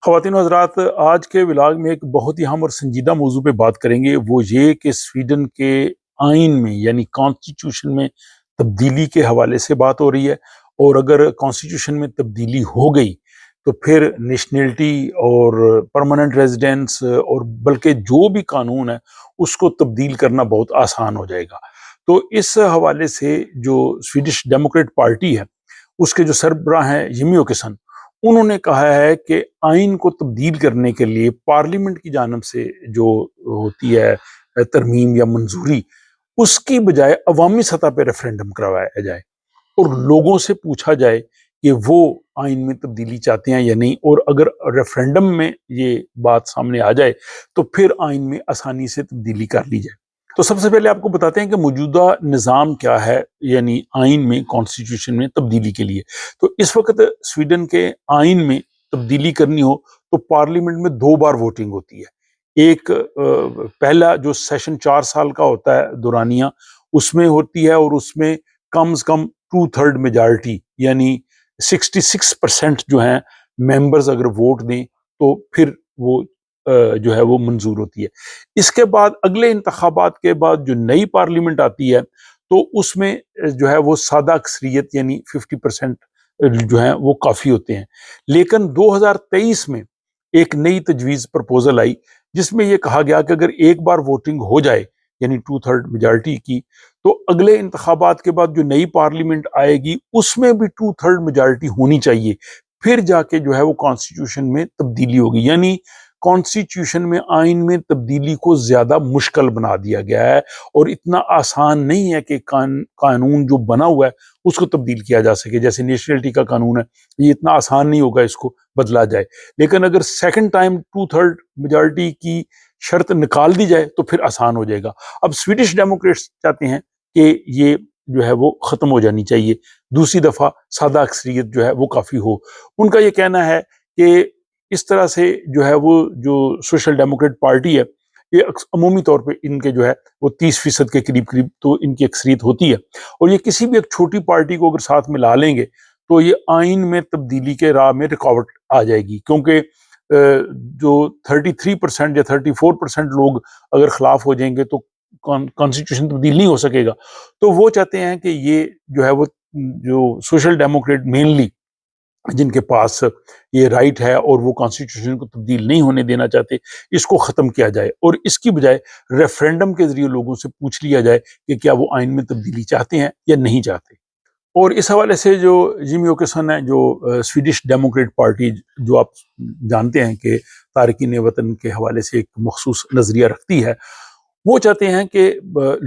خواتین و حضرات، آج کے ولاگ میں ایک بہت ہی اہم اور سنجیدہ موضوع پہ بات کریں گے، وہ یہ کہ سویڈن کے آئین میں یعنی کانسٹیٹیوشن میں تبدیلی کے حوالے سے بات ہو رہی ہے۔ اور اگر کانسٹیٹیوشن میں تبدیلی ہو گئی تو پھر نیشنلٹی اور پرماننٹ ریزیڈنس اور بلکہ جو بھی قانون ہے اس کو تبدیل کرنا بہت آسان ہو جائے گا۔ تو اس حوالے سے جو سویڈش ڈیموکریٹ پارٹی ہے اس کے جو سربراہ ہیں جیمی اوکیسن، انہوں نے کہا ہے کہ آئین کو تبدیل کرنے کے لیے پارلیمنٹ کی جانب سے جو ہوتی ہے ترمیم یا منظوری، اس کی بجائے عوامی سطح پہ ریفرینڈم کروایا جائے اور لوگوں سے پوچھا جائے کہ وہ آئین میں تبدیلی چاہتے ہیں یا نہیں، اور اگر ریفرینڈم میں یہ بات سامنے آ جائے تو پھر آئین میں آسانی سے تبدیلی کر لی جائے۔ تو سب سے پہلے آپ کو بتاتے ہیں کہ موجودہ نظام کیا ہے، یعنی آئین میں کانسٹیٹیوشن میں تبدیلی کے لیے۔ تو اس وقت سویڈن کے آئین میں تبدیلی کرنی ہو تو پارلیمنٹ میں 2 بار ووٹنگ ہوتی ہے۔ ایک پہلا جو سیشن 4 سال کا ہوتا ہے دورانیہ، اس میں ہوتی ہے اور اس میں کم از کم 2/3 میجارٹی یعنی 66% جو ہیں ممبرز اگر ووٹ دیں تو پھر وہ جو ہے وہ منظور ہوتی ہے۔ اس کے بعد اگلے انتخابات کے بعد جو نئی پارلیمنٹ آتی ہے تو اس میں جو ہے وہ سادہ اکثریت یعنی 50% جو ہیں وہ کافی ہوتے ہیں۔ لیکن 2023 میں ایک نئی تجویز پرپوزل آئی جس میں یہ کہا گیا کہ اگر ایک بار ووٹنگ ہو جائے یعنی 2/3 میجارٹی کی، تو اگلے انتخابات کے بعد جو نئی پارلیمنٹ آئے گی اس میں بھی 2/3 میجارٹی ہونی چاہیے، پھر جا کے جو ہے وہ کانسٹیٹیوشن میں تبدیلی ہوگی۔ یعنی کانسٹیٹیوشن میں آئین میں تبدیلی کو زیادہ مشکل بنا دیا گیا ہے، اور اتنا آسان نہیں ہے کہ قانون جو بنا ہوا ہے اس کو تبدیل کیا جا سکے۔ جیسے نیشنلٹی کا قانون ہے، یہ اتنا آسان نہیں ہوگا اس کو بدلا جائے، لیکن اگر سیکنڈ ٹائم 2/3 میجارٹی کی شرط نکال دی جائے تو پھر آسان ہو جائے گا۔ اب سویڈش ڈیموکریٹس چاہتے ہیں کہ یہ جو ہے وہ ختم ہو جانی چاہیے، دوسری دفعہ سادہ اکثریت جو ہے وہ کافی ہو۔ ان کا یہ کہنا ہے کہ اس طرح سے جو ہے وہ جو سوشل ڈیموکریٹ پارٹی ہے، یہ عمومی طور پہ ان کے جو ہے وہ 30% کے قریب تو ان کی اکثریت ہوتی ہے، اور یہ کسی بھی ایک چھوٹی پارٹی کو اگر ساتھ ملا لیں گے تو یہ آئین میں تبدیلی کے راہ میں رکاوٹ آ جائے گی، کیونکہ جو 33% یا 34% لوگ اگر خلاف ہو جائیں گے تو کانسٹیٹیوشن تبدیل نہیں ہو سکے گا۔ تو وہ چاہتے ہیں کہ یہ جو ہے وہ جو سوشل ڈیموکریٹ مینلی جن کے پاس یہ رائٹ ہے اور وہ کانسٹیٹیوشن کو تبدیل نہیں ہونے دینا چاہتے، اس کو ختم کیا جائے اور اس کی بجائے ریفرینڈم کے ذریعے لوگوں سے پوچھ لیا جائے کہ کیا وہ آئین میں تبدیلی چاہتے ہیں یا نہیں چاہتے۔ اور اس حوالے سے جو جیمی اوکیسن ہے، جو سویڈش ڈیموکریٹ پارٹی، جو آپ جانتے ہیں کہ تارکین وطن کے حوالے سے ایک مخصوص نظریہ رکھتی ہے، وہ چاہتے ہیں کہ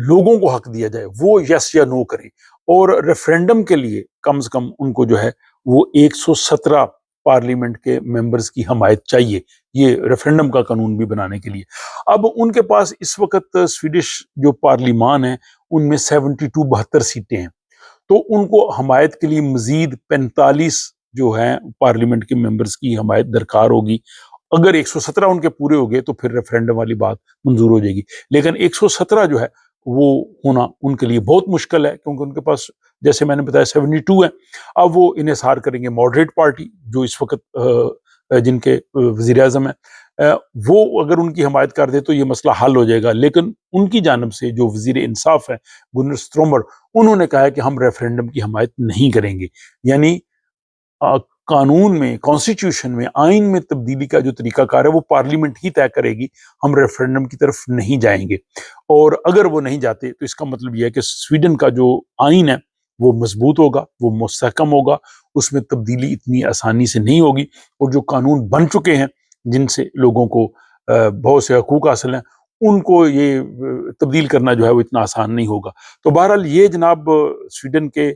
لوگوں کو حق دیا جائے، وہ یس یا نو کریں، اور ریفرینڈم کے لیے کم سے کم ان کو جو ہے وہ 117 پارلیمنٹ کے ممبرز کی حمایت چاہیے، یہ ریفرینڈم کا قانون بھی بنانے کے لیے۔ اب ان کے پاس اس وقت سویڈش جو پارلیمان ہے ان میں 72 سیٹیں ہیں، تو ان کو حمایت کے لیے مزید 45 جو ہیں پارلیمنٹ کے ممبرز کی حمایت درکار ہوگی۔ اگر 117 ان کے پورے ہو گئے تو پھر ریفرینڈم والی بات منظور ہو جائے گی، لیکن 117 جو ہے وہ ہونا ان کے لیے بہت مشکل ہے، کیونکہ ان کے پاس جیسے میں نے بتایا 72 ہے۔ اب وہ انحصار کریں گے ماڈریٹ پارٹی جو اس وقت جن کے وزیر اعظم ہیں، وہ اگر ان کی حمایت کر دے تو یہ مسئلہ حل ہو جائے گا، لیکن ان کی جانب سے جو وزیر انصاف ہے گنر سٹرومر، انہوں نے کہا ہے کہ ہم ریفرینڈم کی حمایت نہیں کریں گے۔ یعنی قانون میں، کانسٹیٹیوشن میں، آئین میں تبدیلی کا جو طریقہ کار ہے وہ پارلیمنٹ ہی طے کرے گی، ہم ریفرینڈم کی طرف نہیں جائیں گے۔ اور اگر وہ نہیں جاتے تو اس کا مطلب یہ ہے کہ سویڈن کا جو آئین ہے وہ مضبوط ہوگا، وہ مستحکم ہوگا، اس میں تبدیلی اتنی آسانی سے نہیں ہوگی، اور جو قانون بن چکے ہیں جن سے لوگوں کو بہت سے حقوق حاصل ہیں، ان کو یہ تبدیل کرنا جو ہے وہ اتنا آسان نہیں ہوگا۔ تو بہرحال یہ جناب سویڈن کے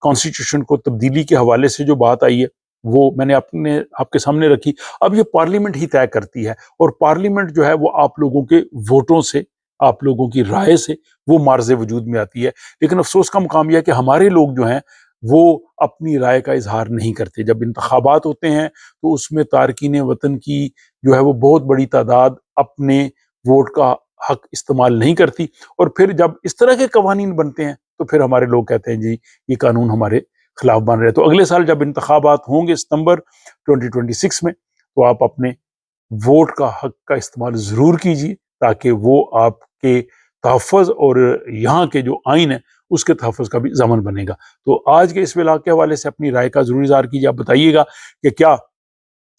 کانسٹیٹیوشن کو تبدیلی کے حوالے سے جو بات آئی ہے وہ میں نے آپ کے سامنے رکھی۔ اب یہ پارلیمنٹ ہی طے کرتی ہے، اور پارلیمنٹ جو ہے وہ آپ لوگوں کے ووٹوں سے، آپ لوگوں کی رائے سے وہ مارز وجود میں آتی ہے۔ لیکن افسوس کا مقام یہ ہے کہ ہمارے لوگ جو ہیں وہ اپنی رائے کا اظہار نہیں کرتے۔ جب انتخابات ہوتے ہیں تو اس میں تارکین وطن کی جو ہے وہ بہت بڑی تعداد اپنے ووٹ کا حق استعمال نہیں کرتی، اور پھر جب اس طرح کے قوانین بنتے ہیں تو پھر ہمارے لوگ کہتے ہیں جی یہ قانون ہمارے خلاف بن رہے۔ تو اگلے سال جب انتخابات ہوں گے ستمبر 2026 میں، تو آپ اپنے ووٹ کا حق کا استعمال ضرور کیجیے تاکہ وہ آپ کے تحفظ اور یہاں کے جو آئین ہے اس کے تحفظ کا بھی ضامن بنے گا۔ تو آج کے اس ولاگ کے حوالے سے اپنی رائے کا ضرور اظہار کیجیے۔ آپ بتائیے گا کہ کیا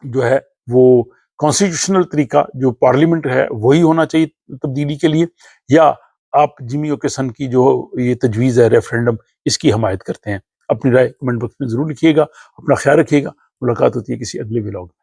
جو ہے وہ کانسٹیٹیوشنل طریقہ جو پارلیمنٹ ہے وہی ہونا چاہیے تبدیلی کے لیے، یا آپ جمی اوکیسن کی جو یہ تجویز ہے ریفرینڈم اس کی حمایت کرتے ہیں؟ اپنی رائے کمنٹ باکس میں ضرور لکھیے گا۔ اپنا خیال رکھیے گا۔ ملاقات ہوتی ہے کسی اگلے ولاگ میں۔